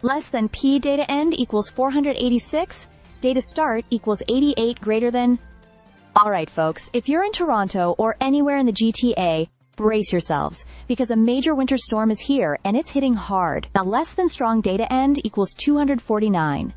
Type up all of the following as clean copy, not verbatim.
Less than P data end equals 486, data start equals 88 greater than... Alright folks, if you're in Toronto or anywhere in the GTA, brace yourselves, because a major winter storm is here and it's hitting hard. Now less than strong data end equals 249.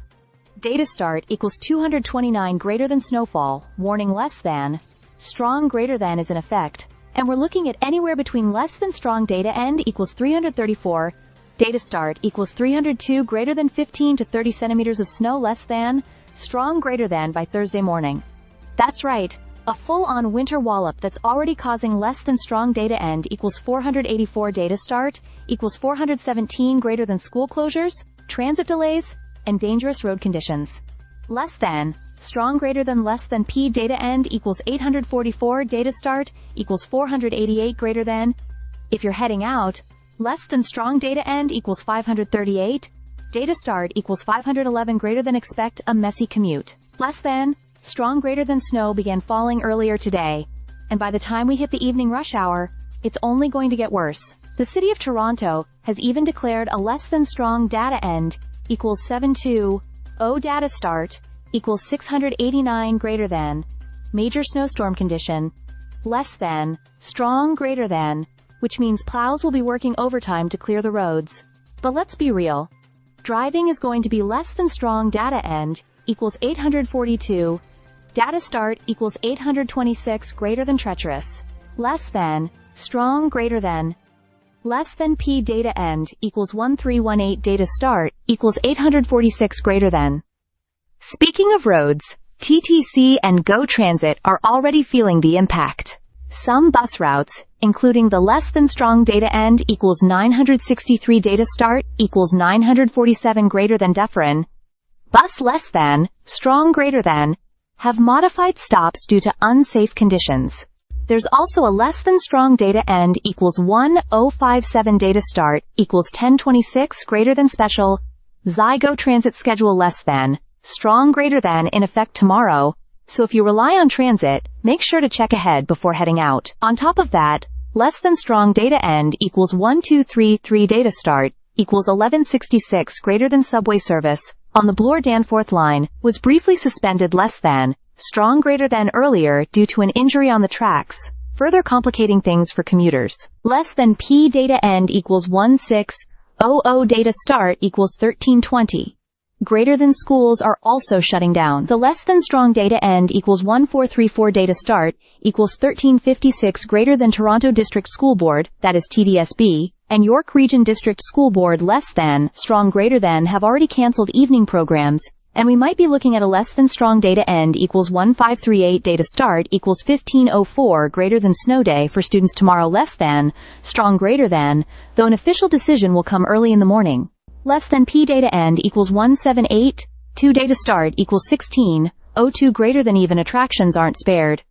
Data start equals 229 greater than snowfall, warning less than. Strong greater than is in effect, and we're looking at anywhere between less than strong data end equals 334, data start equals 302 greater than 15 to 30 centimeters of snow less than, strong greater than by Thursday morning. That's right, a full-on winter wallop that's already causing less than strong data end equals 484 data start equals 417 greater than school closures, transit delays, and dangerous road conditions. Less than, strong greater than less than P data end equals 844 data start equals 488 greater than. If you're heading out, less than strong data end equals 538, data start equals 511 greater than expect a messy commute. Less than, strong greater than snow began falling earlier today, and by the time we hit the evening rush hour, it's only going to get worse. The city of Toronto has even declared a less than strong data end equals 720 data start equals 689 greater than, major snowstorm condition, less than, strong greater than, which means plows will be working overtime to clear the roads. But let's be real. Driving is going to be less than strong data end equals 842, data start equals 826 greater than treacherous, less than, strong greater than, less than P data end equals 1318 data start equals 846 greater than. Speaking of roads, TTC and GO Transit are already feeling the impact. Some bus routes, including the less than strong data end equals 963 data start equals 947 greater than Dufferin, bus less than, strong greater than, have modified stops due to unsafe conditions. There's also a less than strong data end equals 1057 data start equals 1026 greater than special, Zygo transit schedule less than, strong greater than in effect tomorrow, so if you rely on transit, make sure to check ahead before heading out. On top of that, less than strong data end equals 1233 data start equals 1166 greater than subway service on the Bloor-Danforth line was briefly suspended less than, strong greater than earlier due to an injury on the tracks, further complicating things for commuters. Less than P data end equals 1600 data start equals 1320. Greater than schools are also shutting down. The less than strong data end equals 1434 data start equals 1356 greater than Toronto District School Board, that is TDSB, and York Region District School Board less than, strong greater than have already cancelled evening programs, and we might be looking at a less than strong data end equals 1538 data start equals 1504 greater than snow day for students tomorrow less than, strong greater than, though an official decision will come early in the morning. Less than P data end equals 1782 data start equals 1602 greater than even attractions aren't spared.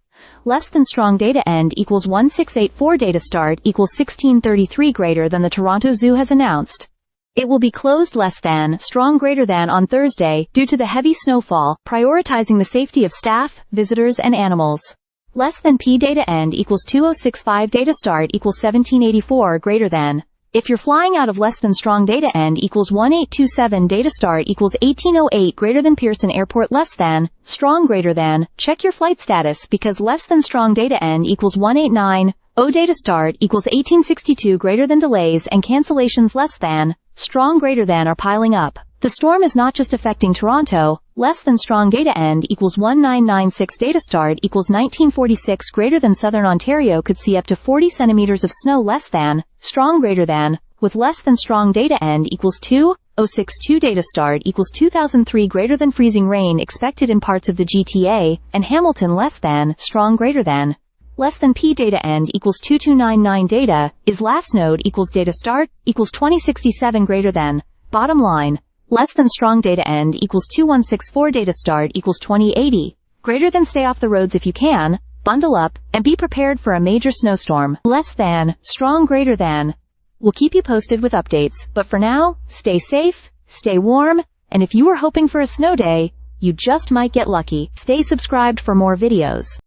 Less than strong data end equals 1684 data start equals 1633 greater than the Toronto Zoo has announced. It will be closed less than, strong greater than on Thursday due to the heavy snowfall, prioritizing the safety of staff, visitors, and animals. Less than P data end equals 2065 data start equals 1784 greater than. If you're flying out of less than strong data end equals 1827 data start equals 1808 greater than Pearson Airport less than, strong greater than, check your flight status because less than strong data end equals 1890 data start equals 1862 greater than delays and cancellations less than, strong greater than are piling up. The storm is not just affecting Toronto, less than strong data end equals 1996 data start equals 1946 greater than Southern Ontario could see up to 40 centimeters of snow less than, strong greater than, with less than strong data end equals 2062 data start equals 2003 greater than freezing rain expected in parts of the GTA, and Hamilton less than, strong greater than. Less than P data end equals 2299 data, is last node equals data start equals 2067 greater than. Bottom line, less than strong data end equals 2164 data start equals 2080. Greater than stay off the roads if you can, bundle up, and be prepared for a major snowstorm. Less than, strong greater than. We'll keep you posted with updates, but for now, stay safe, stay warm, and if you were hoping for a snow day, you just might get lucky. Stay subscribed for more videos.